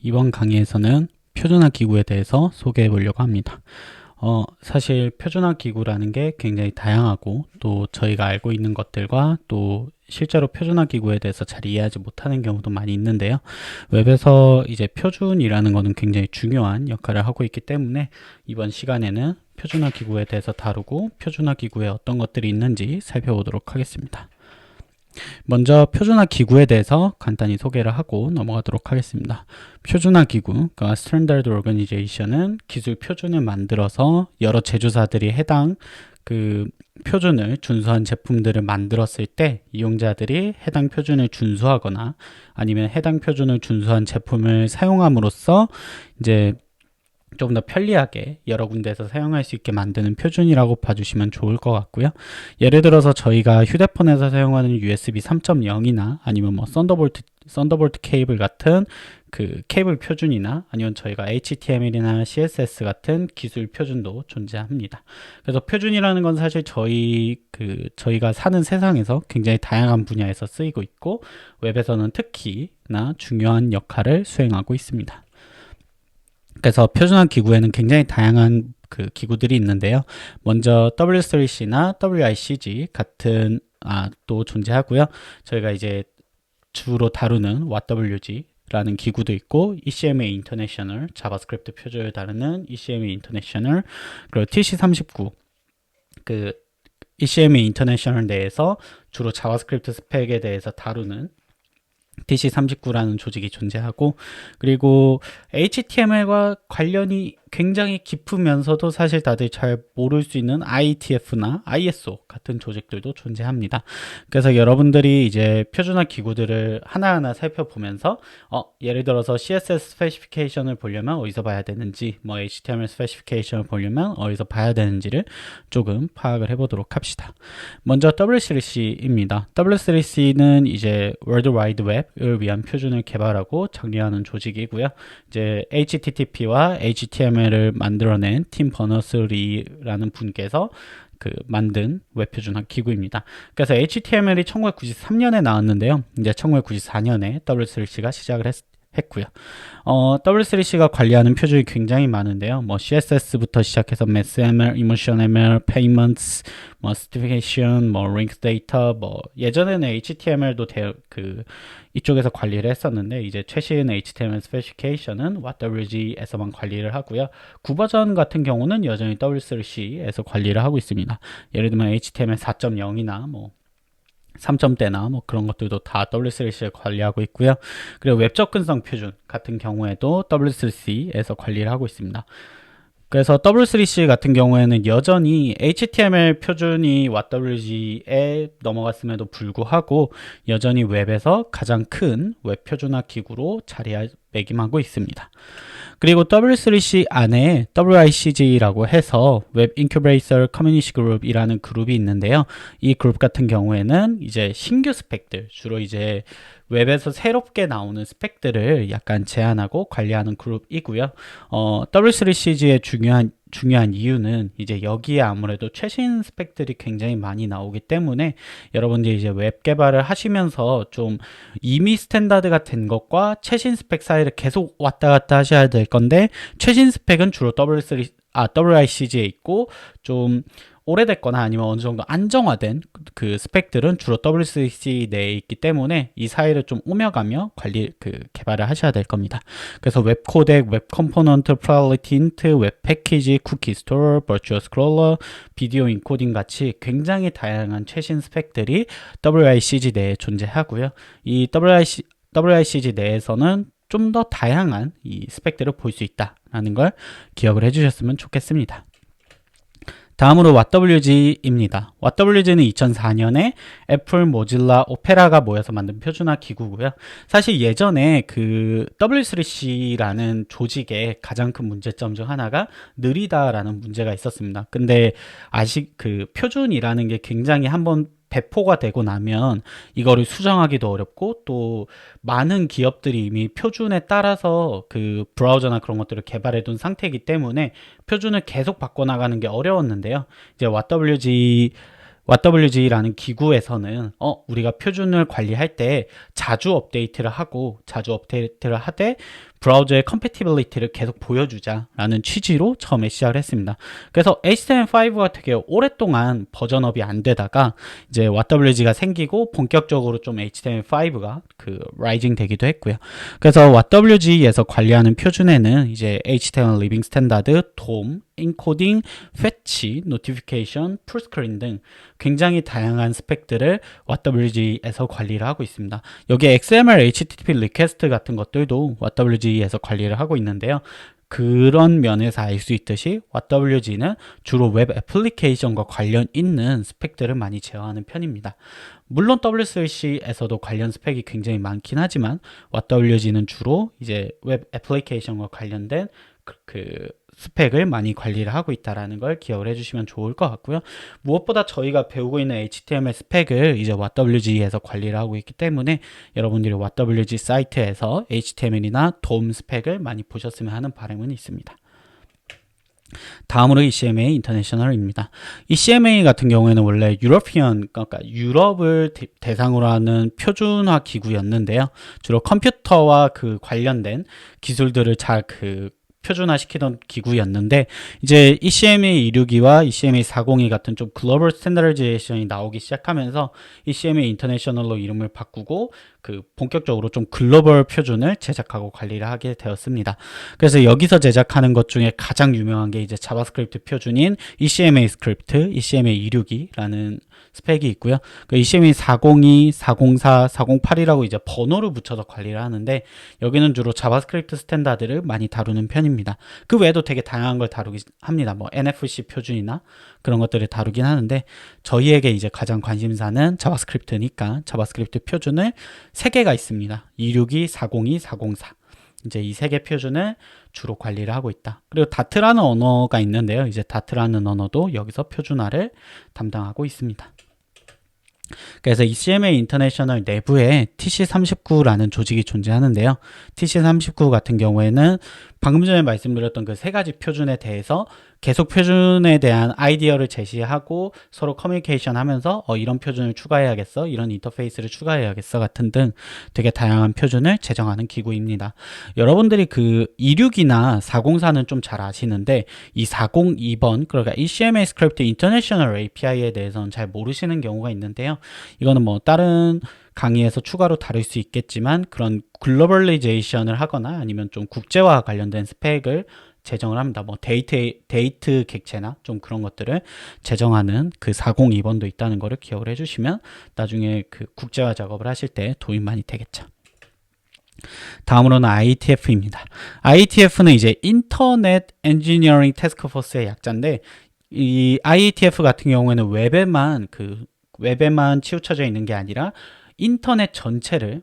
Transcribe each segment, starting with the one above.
이번 강의에서는 표준화 기구에 대해서 소개해 보려고 합니다. 사실 표준화 기구라는 게 굉장히 다양하고 또 저희가 알고 있는 것들과 또 실제로 표준화 기구에 대해서 잘 이해하지 못하는 경우도 많이 있는데요. 웹에서 이제 표준이라는 거는 굉장히 중요한 역할을 하고 있기 때문에 이번 시간에는 표준화 기구에 대해서 다루고 표준화 기구에 어떤 것들이 있는지 살펴보도록 하겠습니다. 먼저 표준화 기구에 대해서 간단히 소개를 하고 넘어가도록 하겠습니다. 표준화 기구, 그러니까 Standard Organization은 기술 표준을 만들어서 여러 제조사들이 해당 그 표준을 준수한 제품들을 만들었을 때 이용자들이 해당 표준을 준수하거나 아니면 해당 표준을 준수한 제품을 사용함으로써 이제 좀 더 편리하게 여러 군데에서 사용할 수 있게 만드는 표준이라고 봐주시면 좋을 것 같고요. 예를 들어서 저희가 휴대폰에서 사용하는 USB 3.0이나 아니면 뭐 썬더볼트 케이블 같은 그 케이블 표준이나 아니면 저희가 HTML이나 CSS 같은 기술 표준도 존재합니다. 그래서 표준이라는 건 사실 저희가 사는 세상에서 굉장히 다양한 분야에서 쓰이고 있고 웹에서는 특히나 중요한 역할을 수행하고 있습니다. 그래서 표준화 기구에는 굉장히 다양한 그 기구들이 있는데요. 먼저 W3C나 WICG 같은 또 존재하고요. 저희가 이제 주로 다루는 WWG라는 기구도 있고 ECMA International, 자바스크립트 표준을 다루는 ECMA International, 그리고 TC39 그 ECMA International 내에서 주로 자바스크립트 스펙에 대해서 다루는 TC39라는 조직이 존재하고, 그리고 HTML과 관련이 굉장히 깊으면서도 사실 다들 잘 모를 수 있는 IETF나 ISO 같은 조직들도 존재합니다. 그래서 여러분들이 이제 표준화 기구들을 하나하나 살펴보면서 예를 들어서 CSS 스페시피케이션을 보려면 어디서 봐야 되는지, 뭐 HTML 스페시피케이션을 보려면 어디서 봐야 되는지를 조금 파악을 해보도록 합시다. 먼저 W3C입니다. W3C는 이제 월드 와이드 웹을 위한 표준을 개발하고 정리하는 조직이고요. 이제 HTTP와 HTML을 만들어낸 팀 버너스리라는 분께서 만든 웹표준화 기구입니다. 그래서 HTML이 1993년에 나왔는데요. 이제 1994년에 W3C가 시작을 했고요. W3C가 관리하는 표준이 굉장히 많은데요. 뭐 CSS부터 시작해서 MassML, EmotionML, Payments, 뭐 Certification, 뭐 Link Data, 뭐 예전에는 HTML도 이쪽에서 관리를 했었는데 이제 최신 HTML Specification은 WWG에서만 관리를 하고요. 9버전 같은 경우는 여전히 W3C에서 관리를 하고 있습니다. 예를 들면 HTML 4.0이나 뭐 3점대나 뭐 그런 것들도 다 W3C에 관리하고 있고요. 그리고 웹 접근성 표준 같은 경우에도 W3C에서 관리를 하고 있습니다. 그래서 W3C 같은 경우에는 여전히 HTML 표준이 WWG에 넘어갔음에도 불구하고 여전히 웹에서 가장 큰 웹 표준화 기구로 자리매김하고 있습니다. 그리고 W3C 안에 WICG라고 해서 웹 인큐베이터 커뮤니티 그룹이라는 그룹이 있는데요. 이 그룹 같은 경우에는 이제 신규 스펙들, 주로 이제 웹에서 새롭게 나오는 스펙들을 약간 제안하고 관리하는 그룹이고요. W3CG의 중요한 이유는 이제 여기에 아무래도 최신 스펙들이 굉장히 많이 나오기 때문에 여러분들이 이제 웹 개발을 하시면서 좀 이미 스탠다드가 된 것과 최신 스펙 사이를 계속 왔다 갔다 하셔야 될 건데, 최신 스펙은 주로 WICG에 있고 좀 오래됐거나 아니면 어느 정도 안정화된 그 스펙들은 주로 W3C 내에 있기 때문에 이 사이를 좀 오며가며 개발을 하셔야 될 겁니다. 그래서 웹 코덱, 웹 컴포넌트, 프라이어리티 힌트, 웹 패키지, 쿠키 스토어, 버추얼 스크롤러, 비디오 인코딩 같이 굉장히 다양한 최신 스펙들이 WICG 내에 존재하고요. 이 WICG 내에서는 좀 더 다양한 이 스펙들을 볼 수 있다라는 걸 기억을 해주셨으면 좋겠습니다. 다음으로 WWG입니다. WWG는 2004년에 애플, 모질라, 오페라가 모여서 만든 표준화 기구고요. 사실 예전에 그 W3C라는 조직의 가장 큰 문제점 중 하나가 느리다라는 문제가 있었습니다. 근데 그 표준이라는 게 굉장히 한번 배포가 되고 나면 이거를 수정하기도 어렵고, 또 많은 기업들이 이미 표준에 따라서 그 브라우저나 그런 것들을 개발해 둔 상태이기 때문에 표준을 계속 바꿔나가는 게 어려웠는데요. 이제 WWG라는 기구에서는 우리가 표준을 관리할 때 자주 업데이트를 하되 브라우저의 컴패티빌리티를 계속 보여주자라는 취지로 처음에 시작을 했습니다. 그래서 HTML5가 되게 오랫동안 버전업이 안 되다가 이제 WWG가 생기고 본격적으로 좀 HTML5가 그 라이징 되기도 했고요. 그래서 WWG에서 관리하는 표준에는 이제 HTML 리빙 스탠다드, DOM, 인코딩, 패치, 노티피케이션, 풀스크린 등 굉장히 다양한 스펙들을 WWG에서 관리를 하고 있습니다. 여기에 XML, HTTP 리퀘스트 같은 것들도 WWG에서 관리를 하고 있는데요. 그런 면에서 알 수 있듯이 WWG는 주로 웹 애플리케이션과 관련 있는 스펙들을 많이 제어하는 편입니다. 물론 W3C에서도 관련 스펙이 굉장히 많긴 하지만 WWG는 주로 이제 웹 애플리케이션과 관련된 그 스펙을 많이 관리를 하고 있다는 걸 기억을 해주시면 좋을 것 같고요. 무엇보다 저희가 배우고 있는 HTML 스펙을 이제 WWG에서 관리를 하고 있기 때문에 여러분들이 WWG 사이트에서 HTML이나 DOM 스펙을 많이 보셨으면 하는 바람은 있습니다. 다음으로 ECMA 인터내셔널입니다. ECMA 같은 경우에는 원래 그러니까 유럽을 대상으로 하는 표준화 기구였는데요. 주로 컴퓨터와 그 관련된 기술들을 잘 표준화시키던 기구였는데 이제 ECMA 262와 ECMA 402 같은 좀 글로벌 스탠다드제이션이 나오기 시작하면서 ECMA 인터내셔널로 이름을 바꾸고 그 본격적으로 좀 글로벌 표준을 제작하고 관리를 하게 되었습니다. 그래서 여기서 제작하는 것 중에 가장 유명한 게 이제 자바스크립트 표준인 ECMA 스크립트, ECMA 262라는 스펙이 있고요. 그 ECMA 402, 404, 408이라고 이제 번호를 붙여서 관리를 하는데 여기는 주로 자바스크립트 스탠다드를 많이 다루는 편입니다. 그 외에도 되게 다양한 걸 다루긴 합니다. 뭐 NFC 표준이나 그런 것들을 다루긴 하는데 저희에게 이제 가장 관심사는 자바스크립트니까 자바스크립트 표준을 3개가 있습니다. 262, 402, 404. 이제 이 3개 표준을 주로 관리를 하고 있다. 그리고 다트라는 언어가 있는데요. 이제 다트라는 언어도 여기서 표준화를 담당하고 있습니다. 그래서 ECMA 인터내셔널 내부에 TC39라는 조직이 존재하는데요. TC39 같은 경우에는 방금 전에 말씀드렸던 그 3가지 표준에 대해서 계속 표준에 대한 아이디어를 제시하고 서로 커뮤니케이션 하면서 이런 표준을 추가해야겠어, 이런 인터페이스를 추가해야겠어 같은 등 되게 다양한 표준을 제정하는 기구입니다. 여러분들이 그 262나 404는 좀 잘 아시는데 이 402번 그러니까 ECMA 스크립트 인터내셔널 API에 대해서는 잘 모르시는 경우가 있는데요. 이거는 뭐 다른 강의에서 추가로 다룰 수 있겠지만 그런 글로벌리제이션을 하거나 아니면 좀 국제화 관련된 스펙을 제정을 합니다. 뭐 데이트 객체나 좀 그런 것들을 제정하는 그 402번도 있다는 거를 기억을 해주시면 나중에 그 국제화 작업을 하실 때 도움이 많이 되겠죠. 다음으로는 IETF입니다. IETF는 이제 인터넷 엔지니어링 태스크포스의 약자인데 이 IETF 같은 경우에는 웹에만 치우쳐져 있는 게 아니라 인터넷 전체를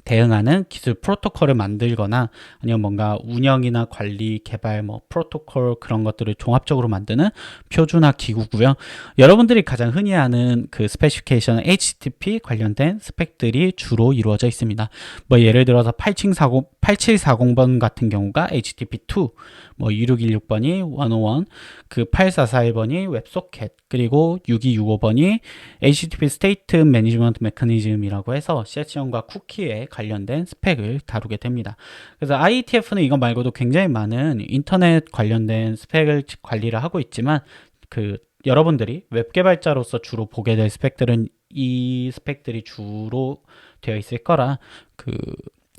대응하는 기술 프로토콜을 만들거나 아니면 뭔가 운영이나 관리, 개발, 뭐 프로토콜 그런 것들을 종합적으로 만드는 표준화 기구고요. 여러분들이 가장 흔히 아는 그 스페시피케이션은 HTTP 관련된 스펙들이 주로 이루어져 있습니다. 뭐 예를 들어서 8740번 같은 경우가 HTTP2, 뭐 2616번이 101, 그 8441번이 웹소켓, 그리고 6265번이 HTTP 스테이트 매니지먼트 메커니즘이라고 해서 세션과 쿠키에 관련된 스펙을 다루게 됩니다. 그래서 IETF는 이거 말고도 굉장히 많은 인터넷 관련된 스펙을 관리를 하고 있지만 그 여러분들이 웹 개발자로서 주로 보게 될 스펙들은 이 스펙들이 주로 되어 있을 거라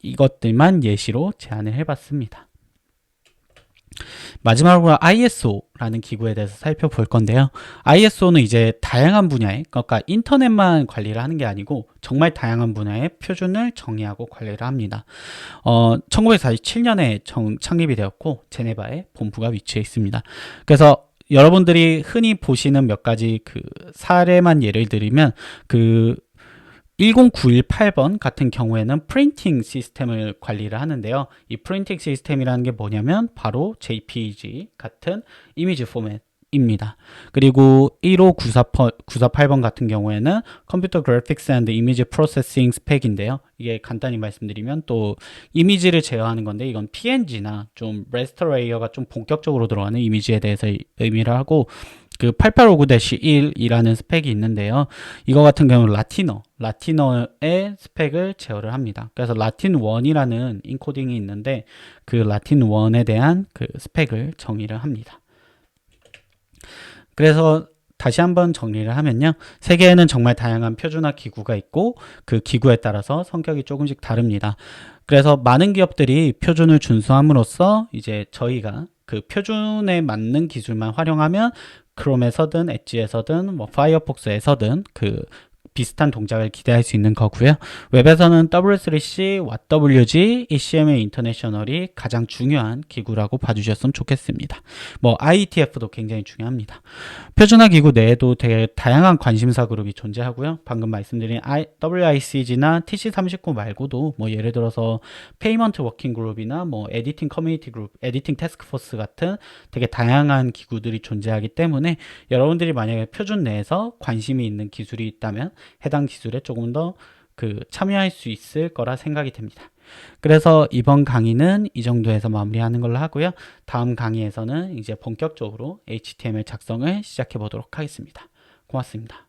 이것들만 예시로 제안을 해봤습니다. 마지막으로 ISO라는 기구에 대해서 살펴볼 건데요. ISO는 이제 다양한 분야에, 그러니까 인터넷만 관리를 하는 게 아니고 정말 다양한 분야의 표준을 정의하고 관리를 합니다. 1947년에 창립이 되었고 제네바에 본부가 위치해 있습니다. 그래서 여러분들이 흔히 보시는 몇 가지 그 사례만 예를 들면 10918번 같은 경우에는 프린팅 시스템을 관리를 하는데요. 이 프린팅 시스템이라는 게 뭐냐면 바로 JPG 같은 이미지 포맷입니다. 그리고 15948번 같은 경우에는 컴퓨터 그래픽스 앤드 이미지 프로세싱 스펙인데요. 이게 간단히 말씀드리면 또 이미지를 제어하는 건데 이건 PNG나 좀 레스터 레이어가 좀 본격적으로 들어가는 이미지에 대해서 의미를 하고 그 8859-1이라는 스펙이 있는데요. 이거 같은 경우는 라티너의 스펙을 제어를 합니다. 그래서 라틴1이라는 인코딩이 있는데 그 라틴1에 대한 그 스펙을 정의를 합니다. 그래서 다시 한번 정리를 하면요. 세계에는 정말 다양한 표준화 기구가 있고 그 기구에 따라서 성격이 조금씩 다릅니다. 그래서 많은 기업들이 표준을 준수함으로써 이제 저희가 그 표준에 맞는 기술만 활용하면 크롬에서든 엣지에서든 뭐 파이어폭스에서든 그 비슷한 동작을 기대할 수 있는 거고요. 웹에서는 W3C, WG, ECMA 인터내셔널이 가장 중요한 기구라고 봐주셨으면 좋겠습니다. 뭐 IETF도 굉장히 중요합니다. 표준화 기구 내에도 되게 다양한 관심사 그룹이 존재하고요. 방금 말씀드린 WICG나 TC39 말고도 뭐 예를 들어서 페이먼트 워킹 그룹이나 뭐 에디팅 커뮤니티 그룹, 에디팅 태스크포스 같은 되게 다양한 기구들이 존재하기 때문에 여러분들이 만약에 표준 내에서 관심이 있는 기술이 있다면 해당 기술에 조금 더 참여할 수 있을 거라 생각이 됩니다. 그래서 이번 강의는 이 정도에서 마무리하는 걸로 하고요. 다음 강의에서는 이제 본격적으로 HTML 작성을 시작해 보도록 하겠습니다. 고맙습니다.